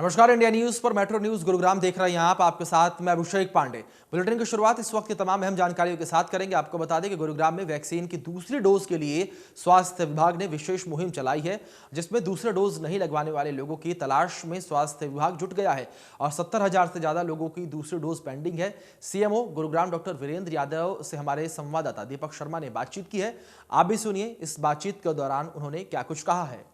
नमस्कार, India news पर metro news Gurugram देख रहे हैं आप। आपके साथ मैं अभिषेक पांडे। बुलेटिन की शुरुआत इस वक्त की तमाम अहम जानकारियों के साथ करेंगे। आपको बता दें कि गुरुग्राम में वैक्सीन की दूसरी डोज के लिए स्वास्थ्य विभाग ने विशेष मुहिम चलाई है, जिसमें दूसरे डोज नहीं लगवाने वाले लोगों की तलाश में स्वास्थ्य विभाग जुट गया है और 70,000 से ज्यादा लोगों की दूसरी डोज पेंडिंग है। सीएमओ गुरुग्राम डॉक्टर वीरेंद्र यादव से हमारे संवाददाता दीपक शर्मा ने बातचीत की है। आप भी सुनिए इस बातचीत के दौरान उन्होंने क्या कुछ कहा है।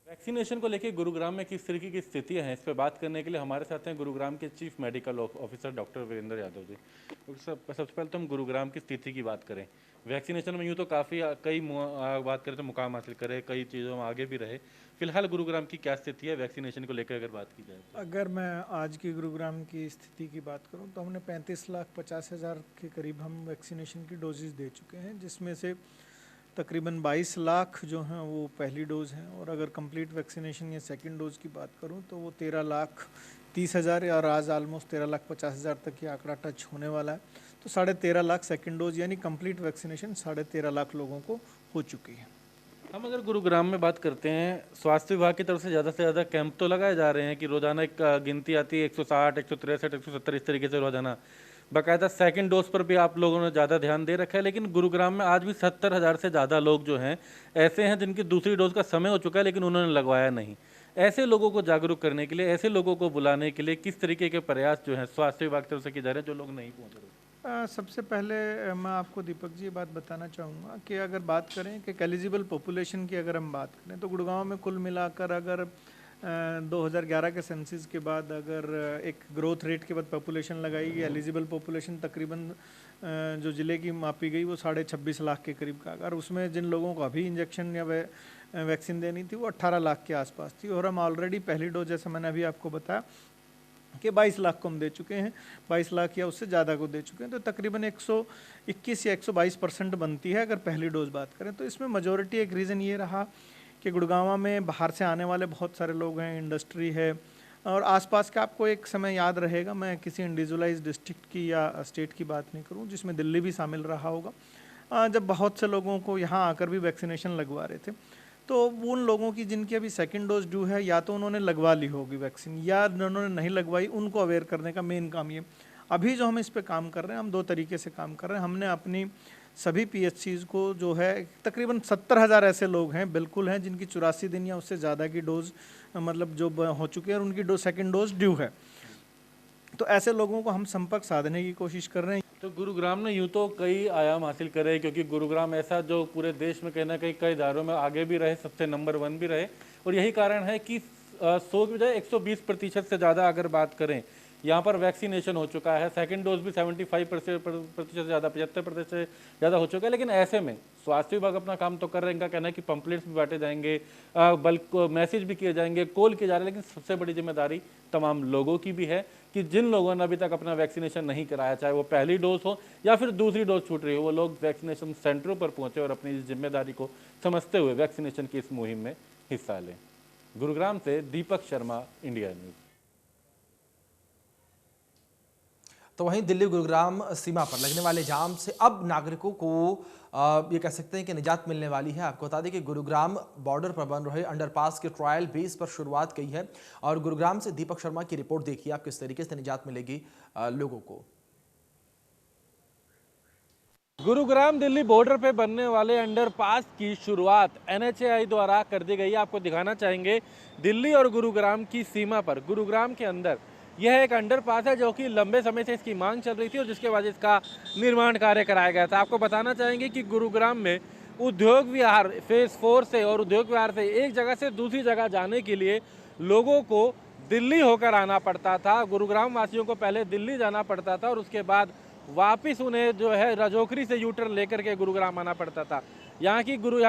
वैक्सीनेशन को लेकर गुरुग्राम में किस तरीके की स्थितियां हैं, इस पर बात करने के लिए हमारे साथ हैं गुरुग्राम के chief medical officer doctor Virendra Yadav ji. Doctor साहब, सबसे पहले तो हम गुरुग्राम की स्थिति की बात करें। वैक्सीनेशन में यूँ तो काफ़ी बात करें तो मुकाम हासिल करे, कई चीज़ों में आगे भी रहे। फिलहाल गुरुग्राम की क्या स्थिति है वैक्सीनेशन को लेकर अगर बात की जाए तो? अगर मैं आज की गुरुग्राम की स्थिति की बात करूं तो हमने 35,50,000 के करीब हम वैक्सीनेशन की डोजेज़ दे चुके हैं, जिसमें से तकरीबन 22 लाख जो हैं वो पहली डोज़ हैं, और अगर कंप्लीट वैक्सीनेशन या सेकंड डोज़ की बात करूं तो वो 13,30,000 और आज ऑलमोस्ट 13,50,000 तक ये आंकड़ा टच होने वाला है। तो 13.5 लाख सेकंड डोज यानी कंप्लीट वैक्सीनेशन 13.5 लाख लोगों को हो चुकी है। हम अगर गुरुग्राम में बात करते हैं, स्वास्थ्य विभाग की तरफ से ज़्यादा कैंप तो लगाए जा रहे हैं कि रोजाना एक गिनती आती है 160, 163, 170 इस तरीके से रोजाना। बाकायदा सेकंड डोज पर भी आप लोगों ने ज़्यादा ध्यान दे रखा है, लेकिन गुरुग्राम में आज भी 70,000 से ज़्यादा लोग जो हैं ऐसे हैं जिनकी दूसरी डोज का समय हो चुका है लेकिन उन्होंने लगवाया नहीं। ऐसे लोगों को जागरूक करने के लिए, ऐसे लोगों को बुलाने के लिए किस तरीके के प्रयास जो हैं स्वास्थ्य विभाग की तरफ से किए जा रहे हैं जो लोग नहीं पहुँच रहे? सबसे पहले मैं आपको दीपक जी ये बात बताना चाहूँगा कि अगर बात करें कि एलिजिबल पॉपुलेशन की अगर हम बात करें तो गुड़गांव में कुल मिलाकर अगर 2011 के सेंसस के बाद अगर एक ग्रोथ रेट के बाद पॉपुलेशन लगाई गई, एलिजिबल पॉपुलेशन तकरीबन जो ज़िले की मापी गई वो 26.5 लाख के करीब का, अगर उसमें जिन लोगों को अभी इंजेक्शन या वैक्सीन देनी थी वो 18 लाख के आसपास थी, और हम ऑलरेडी पहली डोज जैसे मैंने अभी आपको बताया कि 22 लाख को हम दे चुके हैं, 22 लाख या उससे ज़्यादा को दे चुके हैं। तो तकरीबन 121 या 122% बनती है अगर पहली डोज बात करें। तो इसमें मेजॉरिटी एक रीज़न ये रहा कि गुड़गांव में बाहर से आने वाले बहुत सारे लोग हैं, इंडस्ट्री है और आसपास का। आपको एक समय याद रहेगा, मैं किसी इंडिविजुअलाइज डिस्ट्रिक्ट की या स्टेट की बात नहीं करूँ जिसमें दिल्ली भी शामिल रहा होगा, जब बहुत से लोगों को यहाँ आकर भी वैक्सीनेशन लगवा रहे थे, तो उन लोगों की जिनकी अभी सेकंड डोज ड्यू है या तो उन्होंने लगवा ली होगी वैक्सीन या उन्होंने नहीं लगवाई, उनको अवेयर करने का मेन काम ये। अभी जो हम इस पे काम कर रहे हैं, हम दो तरीके से काम कर रहे हैं। हमने अपनी सभी पीएचसीज को जो है तकरीबन 70,000 ऐसे लोग हैं बिल्कुल हैं जिनकी 84 दिन या उससे ज़्यादा की डोज मतलब जो हो चुके हैं और उनकी सेकंड डोज ड्यू है, तो ऐसे लोगों को हम संपर्क साधने की कोशिश कर रहे हैं। तो गुरुग्राम ने यूँ तो कई आयाम हासिल करे, क्योंकि गुरुग्राम ऐसा जो पूरे देश में कहीं ना कई इदारों में आगे भी रहे, सबसे नंबर 1 भी रहे, और यही कारण है कि 100 की बजाय 120% से ज़्यादा अगर बात करें यहाँ पर वैक्सीनेशन हो चुका है। सेकंड डोज भी 75% से ज़्यादा, 75% से ज़्यादा हो चुका है। लेकिन ऐसे में स्वास्थ्य विभाग अपना काम तो कर रहे हैं, इनका कहना है कि पंपलेट्स भी बांटे जाएंगे, बल्क मैसेज भी किए जाएंगे, कॉल किए जा रहे हैं, लेकिन सबसे बड़ी जिम्मेदारी तमाम लोगों की भी है कि जिन लोगों ने अभी तक अपना वैक्सीनेशन नहीं कराया, चाहे वो पहली डोज हो या फिर दूसरी डोज छूट रही हो, वो लोग वैक्सीनेशन सेंटरों पर पहुंचे और अपनी जिम्मेदारी को समझते हुए वैक्सीनेशन की इस मुहिम में हिस्सा लें। गुरुग्राम से दीपक शर्मा, इंडिया न्यूज। तो वहीं दिल्ली गुरुग्राम सीमा पर लगने वाले जाम से अब नागरिकों को ये कह सकते हैं कि निजात मिलने वाली है। आपको बता दें कि गुरुग्राम बॉर्डर पर बन रहे अंडरपास के ट्रायल बेस पर शुरुआत की है और गुरुग्राम से दीपक शर्मा की रिपोर्ट देखिए आप किस तरीके से निजात मिलेगी लोगों को। गुरुग्राम दिल्ली बॉर्डर पे बनने वाले अंडरपास की शुरुआत एनएचएआई द्वारा कर दी गई है। आपको दिखाना चाहेंगे दिल्ली और गुरुग्राम की सीमा पर, गुरुग्राम के अंदर यह एक अंडरपास है जो कि लंबे समय से इसकी मांग चल रही थी और जिसके बाद इसका निर्माण कार्य कराया गया था। आपको बताना चाहेंगे कि गुरुग्राम में उद्योग विहार फेज 4 से और उद्योग विहार से एक जगह से दूसरी जगह जाने के लिए लोगों को दिल्ली होकर आना पड़ता था। गुरुग्राम वासियों को पहले दिल्ली जाना पड़ता था और उसके बाद वापिस उन्हें जो है राजौखरी से यूटर्न लेकर के गुरुग्राम आना पड़ता था। यहाँ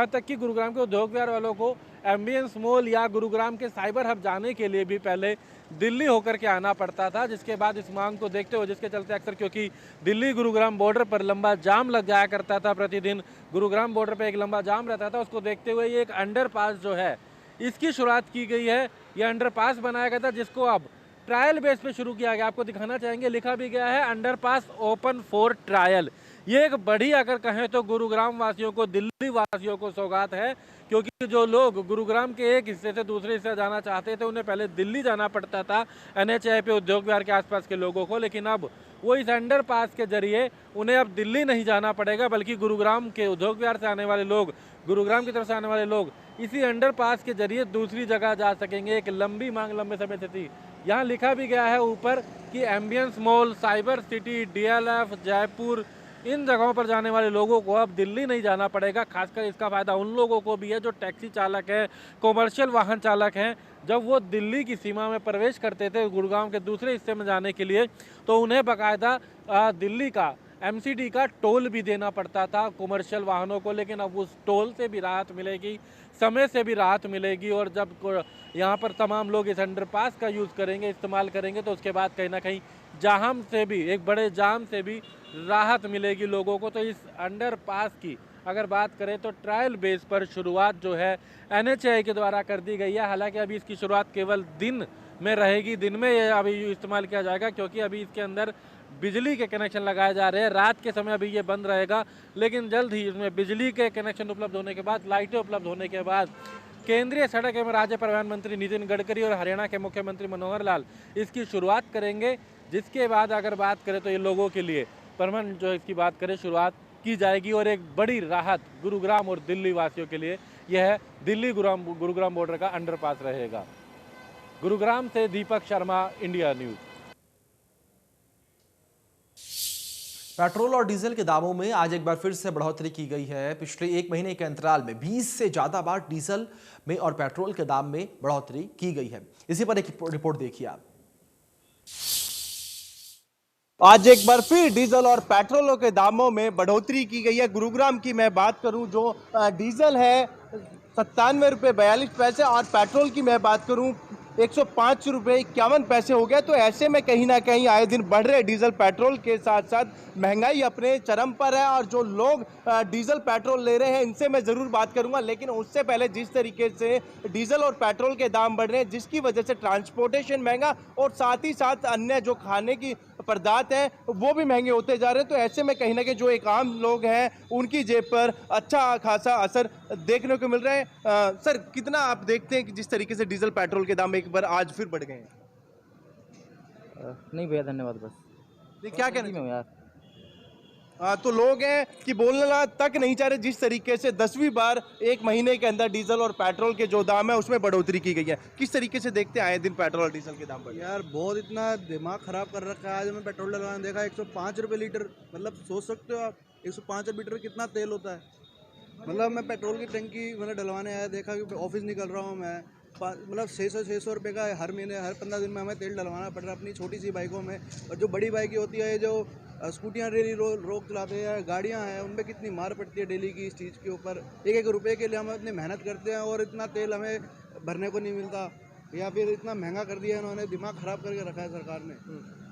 तक कि गुरुग्राम के उद्योग विहार वालों को एम्बियंस मॉल या गुरुग्राम के साइबर हब जाने के लिए भी पहले दिल्ली होकर के आना पड़ता था, जिसके बाद इस मांग को देखते हुए, जिसके चलते अक्सर क्योंकि दिल्ली गुरुग्राम बॉर्डर पर लंबा जाम लग जाया करता था, प्रतिदिन गुरुग्राम बॉर्डर पर एक लंबा जाम रहता था, उसको देखते हुए ये एक अंडरपास जो है इसकी शुरुआत की गई है। ये अंडरपास बनाया गया था जिसको अब ट्रायल बेस पे शुरू किया गया। आपको दिखाना चाहेंगे, लिखा भी गया है अंडरपास ओपन फॉर ट्रायल। ये एक बड़ी अगर कहें तो गुरुग्राम वासियों को, दिल्ली वासियों को सौगात है, क्योंकि जो लोग गुरुग्राम के एक हिस्से से दूसरे हिस्से जाना चाहते थे उन्हें पहले दिल्ली जाना पड़ता था NHAI पे उद्योग विहार के आसपास के लोगों को, लेकिन अब वो इस अंडरपास के जरिए उन्हें अब दिल्ली नहीं जाना पड़ेगा, बल्कि गुरुग्राम के उद्योग विहार से आने वाले लोग, गुरुग्राम की तरफ से आने वाले लोग इसी अंडरपास के जरिए दूसरी जगह जा सकेंगे। एक लंबी मांग लंबे समय से थी। यहाँ लिखा भी गया है ऊपर कि Ambience mall, cyber city, DLF, Jaipur, इन जगहों पर जाने वाले लोगों को अब दिल्ली नहीं जाना पड़ेगा। खासकर इसका फायदा उन लोगों को भी है जो टैक्सी चालक हैं, कॉमर्शियल वाहन चालक हैं। जब वो दिल्ली की सीमा में प्रवेश करते थे गुड़गांव के दूसरे हिस्से में जाने के लिए, तो उन्हें बाकायदा दिल्ली का MCD का टोल भी देना पड़ता था कॉमर्शियल वाहनों को, लेकिन अब उस टोल से भी राहत मिलेगी, समय से भी राहत मिलेगी। और जब यहाँ पर तमाम लोग इस अंडरपास का यूज़ करेंगे, इस्तेमाल करेंगे, तो उसके बाद कहीं ना कहीं जाम से भी, एक बड़े जाम से भी राहत मिलेगी लोगों को। तो इस अंडरपास की अगर बात करें तो ट्रायल बेस पर शुरुआत जो है NHAI के द्वारा कर दी गई है। हालांकि अभी इसकी शुरुआत केवल दिन में रहेगी, दिन में ये अभी इस्तेमाल किया जाएगा, क्योंकि अभी इसके अंदर बिजली के कनेक्शन लगाए जा रहे हैं। रात के समय अभी ये बंद रहेगा, लेकिन जल्द ही इसमें बिजली के कनेक्शन उपलब्ध होने के बाद, लाइटें उपलब्ध होने के बाद केंद्रीय सड़क एवं राज्य परिवहन मंत्री नितिन गडकरी और हरियाणा के मुख्यमंत्री मनोहर लाल इसकी शुरुआत करेंगे। जिसके बाद अगर बात करें तो ये लोगों के लिए परमानेंट जो इसकी बात करें शुरुआत की जाएगी, और एक बड़ी राहत गुरुग्राम और दिल्ली वासियों के लिए यह है दिल्ली गुरुग्राम बॉर्डर का अंडरपास रहेगा। गुरुग्राम से Deepak Sharma, India news. Petrol और डीजल के दामों में आज एक बार फिर से बढ़ोतरी की गई है। पिछले एक महीने के अंतराल में 20 से ज्यादा बार डीजल में और पेट्रोल के दाम में बढ़ोतरी की गई है। इसी पर एक रिपोर्ट देखिए आप। आज एक बार फिर डीजल और पेट्रोलों के दामों में बढ़ोतरी की गई है। गुरुग्राम की मैं बात करूं, जो डीजल है 97 रुपये 42 पैसे और पेट्रोल की मैं बात करूं 105 रुपये 51 पैसे हो गया। तो ऐसे में कहीं ना कहीं आए दिन बढ़ रहे डीजल पेट्रोल के साथ साथ महंगाई अपने चरम पर है। और जो लोग डीजल पेट्रोल ले रहे हैं इनसे मैं ज़रूर बात करूंगा, लेकिन उससे पहले जिस तरीके से डीजल और पेट्रोल के दाम बढ़ रहे हैं, जिसकी वजह से ट्रांसपोर्टेशन महंगा और साथ ही साथ अन्य जो खाने की पदार्थ हैं वो भी महंगे होते जा रहे हैं। तो ऐसे में कहीं ना कहीं जो एक आम लोग हैं उनकी जेब पर अच्छा खासा असर देखने को मिल रहा है। सर, कितना आप देखते हैं कि जिस तरीके से डीजल पेट्रोल के दाम एक बार आज फिर बढ़ गए हैं? नहीं भैया, धन्यवाद। बस नहीं, क्या कहना में यार, तो लोग हैं कि बोलना तक नहीं चाह रहे, जिस तरीके से 10वीं बार एक महीने के अंदर डीजल और पेट्रोल के जो दाम है उसमें बढ़ोतरी की गई है। किस तरीके से देखते आए दिन पेट्रोल और डीजल के दाम बढ़? यार बहुत इतना दिमाग खराब कर रखा है। आज मैं पेट्रोल डलवाने देखा 105 रुपये लीटर। मतलब सोच सकते हो आप 105 लीटर कितना तेल होता है। मतलब मैं पेट्रोल की टंकी मतलब डलवाने आया, देखा कि ऑफिस निकल रहा हूँ मैं, मतलब 600 रुपये का हर महीने, हर 15 दिन में हमें तेल डलवाना पड़ रहा है अपनी छोटी सी बाइकों में। और जो बड़ी बाइकें होती है, जो स्कूटियाँ डेली रोक चलाते हैं, गाड़ियाँ हैं, उन पर कितनी मार पड़ती है डेली की इस चीज़ के ऊपर। एक रुपये के लिए हम इतनी मेहनत करते हैं और इतना तेल हमें भरने को नहीं मिलता, या फिर इतना महंगा कर दिया इन्होंने, दिमाग ख़राब करके रखा है सरकार ने।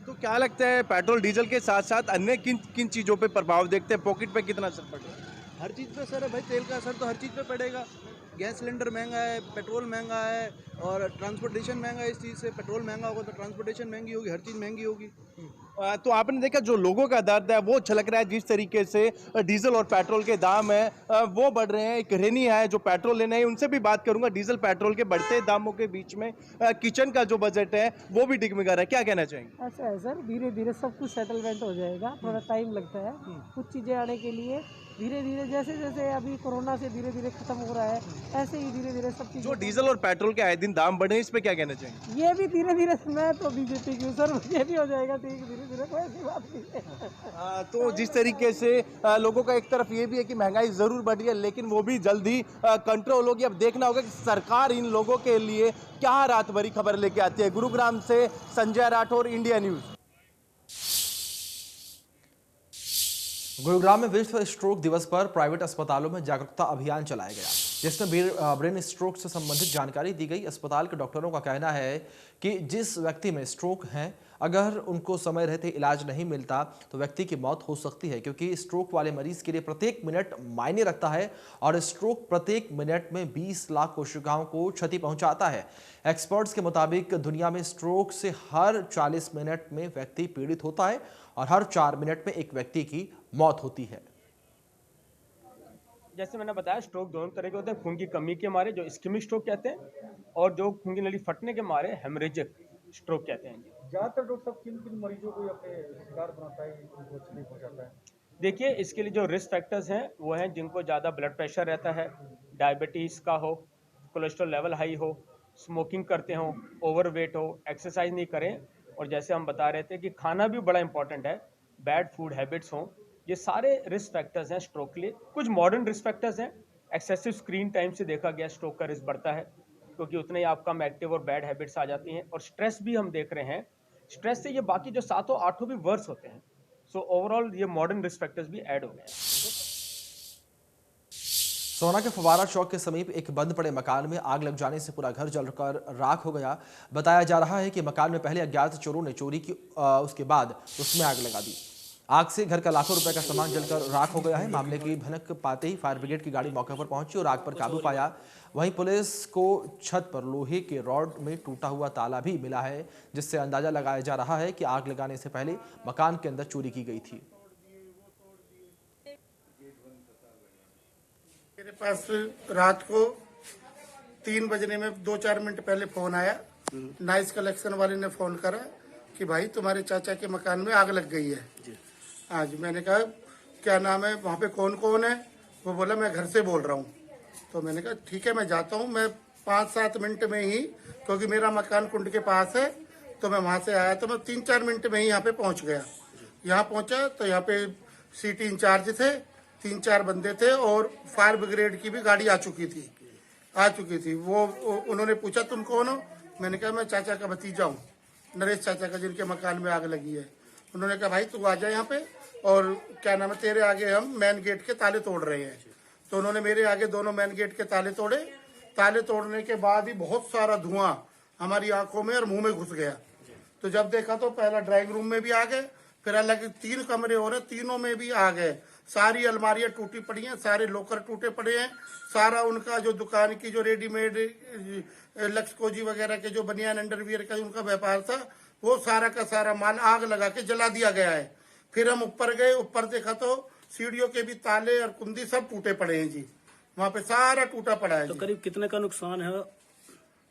तो क्या लगता है पेट्रोल डीजल के साथ साथ अन्य किन किन चीज़ों पर प्रभाव देखते हैं? पॉकेट पर कितना असर पड़ रहा है? हर चीज़ पे सर है भाई, तेल का असर तो हर चीज़ पे पड़ेगा। गैस सिलेंडर महंगा है, पेट्रोल महंगा है और ट्रांसपोर्टेशन महंगा है। इस चीज़ से पेट्रोल महंगा होगा तो ट्रांसपोर्टेशन महंगी होगी, हर चीज़ महंगी होगी। तो आपने देखा जो लोगों का दर्द है वो छलक रहा है, जिस तरीके से डीजल और पेट्रोल के दाम है वो बढ़ रहे हैं। एक गृहिणी है जो पेट्रोल लेने हैं, उनसे भी बात करूंगा। डीजल पेट्रोल के बढ़ते दामों के बीच में किचन का जो बजट है वो भी डिगमिगा रहा है, क्या कहना चाहेंगे? ऐसा है सर, धीरे धीरे सब कुछ सेटलमेंट हो जाएगा, थोड़ा टाइम लगता है कुछ चीज़ें आने के लिए। धीरे धीरे जैसे जैसे अभी कोरोना से धीरे धीरे खत्म हो रहा है, ऐसे ही धीरे धीरे सब चीज़। जो डीजल और पेट्रोल के आए दिन दाम बढ़े, इस पे क्या कहना चाहेंगे? ये भी धीरे धीरे, मैं तो बीजेपी की सर, ये भी हो जाएगा ठीक धीरे धीरे, कोई ऐसी बात नहीं है। तो जिस तरीके से लोगों का एक तरफ ये भी है कि महंगाई जरूर बढ़ रही है, लेकिन वो भी जल्दी कंट्रोल होगी। अब देखना होगा कि सरकार इन लोगों के लिए क्या रात भरी खबर लेके आती है। गुरुग्राम से संजय राठौर, इंडिया न्यूज। गुरुग्राम में विश्व स्ट्रोक दिवस पर प्राइवेट अस्पतालों में जागरूकता अभियान चलाया गया। जिसमें ब्रेन स्ट्रोक से संबंधित जानकारी दी गई। अस्पताल के डॉक्टरों का कहना है कि जिस व्यक्ति में स्ट्रोक है, अगर उनको समय रहते इलाज नहीं मिलता तो व्यक्ति की मौत हो सकती है, क्योंकि स्ट्रोक वाले मरीज के लिए प्रत्येक मिनट मायने रखता है और स्ट्रोक प्रत्येक मिनट में 20 लाख कोशिकाओं को क्षति पहुंचाता है। एक्सपर्ट्स के मुताबिक दुनिया में स्ट्रोक से हर 40 मिनट में व्यक्ति पीड़ित होता है और हर 4 मिनट में एक व्यक्ति की मौत होती है। जैसे मैंने बताया, स्ट्रोक दोनों तरह के होते हैं। खून की कमी के मारे जो इस्केमिक स्ट्रोक कहते हैं, और जो खून की नली फटने के मारे हेमरेजिक स्ट्रोक कहते हैं। ज़्यादातर डॉक्टर साहब किन किन मरीजों को अपने शिकार बनाता है, उनको तकलीफ पहुंचाता है? देखिए, इसके लिए जो रिस्क फैक्टर्स हैं वो हैं जिनको ज़्यादा ब्लड प्रेशर रहता है, डायबिटीज़ का हो, कोलेस्ट्रॉल लेवल हाई हो, स्मोकिंग करते हो, ओवरवेट हो, एक्सरसाइज नहीं करें, और जैसे हम बता रहे थे कि खाना भी बड़ा इंपॉर्टेंट है, बैड फूड हैबिट्स हों। ये सारे रिस्क फैक्टर्स हैं स्ट्रोक के लिए। कुछ मॉडर्न रिस्क फैक्टर्स हैं। एक्सेसिव स्क्रीन टाइम से देखा गया स्ट्रोक का रिस्क बढ़ता है, क्योंकि उतने ही आप कम एक्टिव और बैड हैबिट्स आ जाती हैं। और स्ट्रेस भी हम देख रहे हैं, स्ट्रेस से ये बाकी जो 7-8 भी वर्स होते हैं। सो ओवरऑल ये मॉडर्न रिस्क फैक्टर्स भी ऐड हो गए हैं। सोहना के फवारा चौक के समीप एक बंद पड़े मकान में आग लग जाने से पूरा घर जलकर राख हो गया। बताया जा रहा है कि मकान में पहले अज्ञात चोरों ने चोरी की, उसके बाद उसमें आग लगा दी। आग से घर का लाखों रुपए का सामान जलकर राख हो गया है। मामले की भनक पाते ही फायर ब्रिगेड की गाड़ी मौके पर पहुंची और आग पर काबू पाया। वहीं पुलिस को छत पर लोहे के रॉड में टूटा हुआ ताला भी मिला है, जिससे अंदाजा लगाया जा रहा है कि आग लगाने से पहले मकान के अंदर चोरी की गई थी। मेरे पास रात को 3 बजने में 2-4 मिनट पहले फोन आया। नाइस कलेक्शन वाले ने फोन करा कि भाई तुम्हारे चाचा के मकान में आग लग गई है। आज मैंने कहा क्या नाम है, वहाँ पे कौन कौन है? वो बोला मैं घर से बोल रहा हूँ। तो मैंने कहा ठीक है मैं जाता हूँ। मैं 5-7 मिनट में ही, क्योंकि मेरा मकान कुंड के पास है, तो मैं वहाँ से आया तो मैं 3-4 मिनट में ही यहाँ पे पहुँच गया। यहाँ पहुँचा तो यहाँ पे सिटी इंचार्ज थे, 3-4 बंदे थे और फायर ब्रिगेड की भी गाड़ी आ चुकी थी। वो उन्होंने पूछा तुम कौन हो? मैंने कहा मैं चाचा का भतीजा हूँ, नरेश चाचा का, जिनके मकान में आग लगी है। उन्होंने कहा भाई तू आ जा यहाँ पे, और क्या नाम है, तेरे आगे हम मेन गेट के ताले तोड़ रहे हैं। तो उन्होंने मेरे आगे दोनों मेन गेट के ताले तोड़े। ताले तोड़ने के बाद ही बहुत सारा धुआं हमारी आंखों में और मुंह में घुस गया। तो जब देखा तो पहला ड्राइंग रूम में भी आ गए, फिर अलग 3 कमरे हो रहे, तीनों में भी आ गए। सारी अलमारियां टूटी पड़ी हैं, सारे लॉकर टूटे पड़े हैं। सारा उनका जो दुकान की जो रेडीमेड लक्स कोजी वगैरह के जो बनियान अंडरवियर का उनका व्यापार था, वो सारा का सारा माल आग लगा के जला दिया गया है। फिर हम ऊपर गए, ऊपर देखा तो सीढ़ियों के भी ताले और कुंदी सब टूटे पड़े हैं जी। वहाँ पे सारा टूटा पड़ा है। तो करीब कितने का नुकसान है?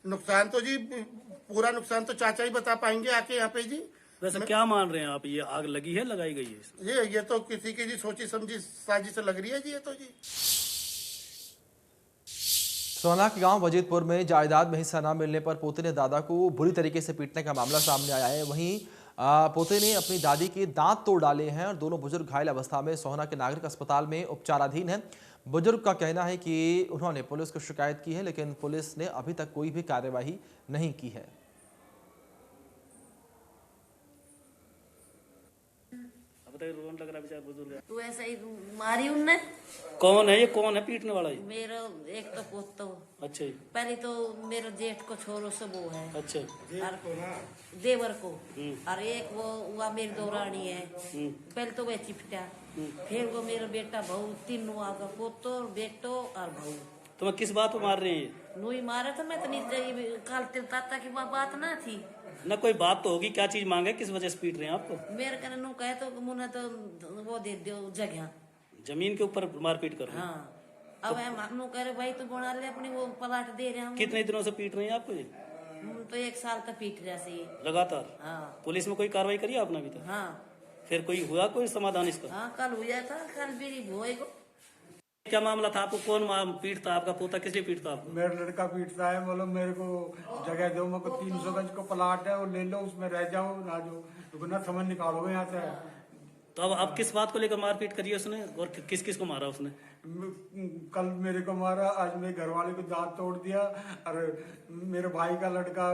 नुकसान तो जी पूरा नुकसान तो चाचा ही बता पाएंगे आके यहाँ पे जी। वैसे क्या मान रहे हैं आप, ये आग लगी है, लगाई गई है? ये तो किसी की जी सोची समझी साजिश लग रही है जी। ये तो जी सोहना के गांव वजीदपुर में जायदाद में हिस्सा न मिलने पर पोते ने दादा को बुरी तरीके से पीटने का मामला सामने आया है। वहीं पोते ने अपनी दादी के दांत तोड़ डाले हैं और दोनों बुजुर्ग घायल अवस्था में सोहना के नागरिक अस्पताल में उपचाराधीन हैं। बुजुर्ग का कहना है कि उन्होंने पुलिस को शिकायत की है, लेकिन पुलिस ने अभी तक कोई भी कार्यवाही नहीं की है। रोन लग रहा बेचारा बुजुर्ग। तू ऐसा ही मारी उनने। कौन है ये, कौन है पीटने वाला ये? मेरा एक तो पोता। अच्छा जी। पहले तो मेरे जेठ को छोरो सब वो है। अच्छा। और देवर को, और एक वो हुआ मेरी दौरानी है। पहले तो वह चिपटा, फिर वो मेरा बेटा बहू, तीनों आगा, पोतो बेटो और बहू। तो मैं किस बात पे मार रहे हैं? नूई मारा तो मैं तो नहीं कल ताता की बात ना थी ना, कोई बात तो होगी। क्या चीज मांगे, किस वजह से पीट रहे हैं आपको? मेरे कहने नू कहे तो मुन्ने तो वो दे दो जगह, जमीन के ऊपर मारपीट कर रहे हैं। हाँ, अब हम नू कह रहे भाई तू बना ले अपनी, वो प्लाट दे रहे हम। कितने दिनों से पीट रहे हैं आपको ये? तो 1 साल तक पीट रहा से लगातार। हाँ। पुलिस में कोई कार्रवाई करी आपने अभी तक? हाँ। फिर कोई हुआ कोई समाधान इसका? हाँ, कल हुआ था, कल भी होएगा। क्या मामला था? आपको कौन पीटता? आपका पोता किस लिए पीटता आपको? मेरा लड़का पीटता है, बोलो मेरे को जगह दो, मेरे को 300 गज को प्लाट है, वो ले लो, उसमें रह जाओ, ना जो दुगना समझ निकालो यहाँ से। तो अब किस बात को लेकर मारपीट करी है उसने, और किस किस को मारा उसने? कल मेरे को मारा, आज मेरे घर वाले को दांत तोड़ दिया। और मेरे भाई का लड़का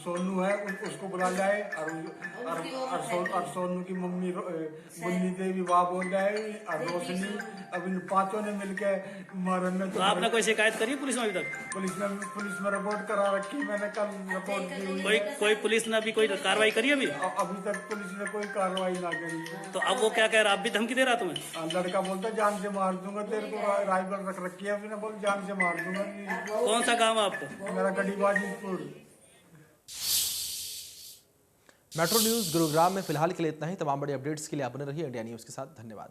सोनू है, उसको बुला जाए। और सोनू की मम्मी बुन्नी देवी वाह बोल जाए और रोशनी, अब इन पांचों ने मिलके मारे में। तो आपने कोई शिकायत करी पुलिस में अभी तक? पुलिस में रिपोर्ट करा रखी मैंने, कल रिपोर्ट की हुई। कोई पुलिस ने अभी कोई कार्रवाई करी अभी? अभी तक पुलिस ने कोई कार्रवाई ना करी। तो अब वो क्या कह रहा है, आप भी धमकी दे रहा तुम्हें? लड़का बोलता जान से मार दूंगा तेरे को, राइफल रख रखी है उसने, बोल जान से मार दूंगा। कौन सा गाँव है आपको? मेरा गढ़ीबाजीपुर। मेट्रो न्यूज गुरुग्राम में फिलहाल के लिए इतना ही। तमाम बड़ी अपडेट्स के लिए आप बने रहिए इंडिया न्यूज के साथ। धन्यवाद।